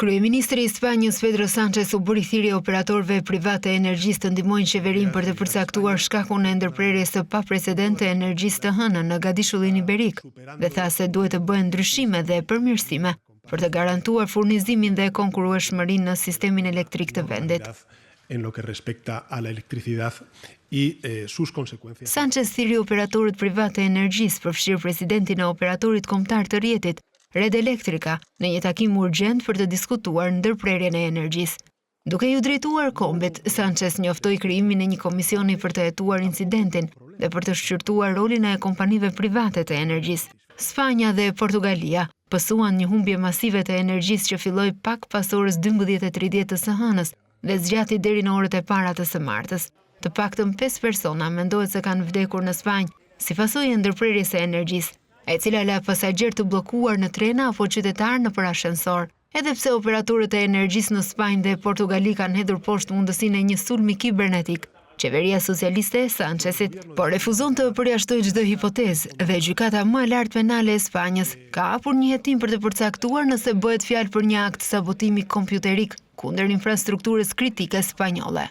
Kryeministri i Spanjës Pedro Sánchez u bëri thirrje operatorëve private e energjisë të ndihmojnë qeverinë për të përcaktuar shkakun e ndërprerjes së paprecedente e energjisë të hënën në Gadishullin Iberik dhe tha se duhet të bëhen ndryshime dhe përmirësime për të garantuar furnizimin dhe konkurrueshmërinë në sistemin elektrik të vendit. En lo que respecta a la electricidad y sus consecuencias. Sánchez thiri operatorët private e energjisë, përfshirë presidentin e operatorit kombëtar të rrjetit, Red Electrica, në një takim urgjent për të diskutuar ndërprerjen e energjisë. Duke ju drejtuar kombit, Sánchez njoftoi krijimin e një komisioni për të hetuar incidentin dhe për të shqyrtuar rolin e kompanive private të energjisë. Spanja dhe Portugalia pësuan një humbje masive të energjisë që filloi pak pas orës 12:30 të së hënës dhe zgjati deri në orët e para të së martës. Të paktën 5 persona mendohet se kanë vdekur në Spanjë si pasojë e ndërprerjes së energjisë, e cila la pasagjer të bllokuar në trena apo qytetar nëpër ashensor. Edhe pse operatorët e energjisë në Spanjë dhe Portugali kanë hedhur poshtë mundësinë e një sulmi kibernetik, qeveria socialiste e Sánchezit refuzon të përjashtojë çdo hipotezë dhe gjykata më e lartë penale e Spanjës ka hapur një hetim për të përcaktuar nëse bëhet fjalë për një akt sabotimi kompjuterik kundër infrastrukturës kritike spanjolle.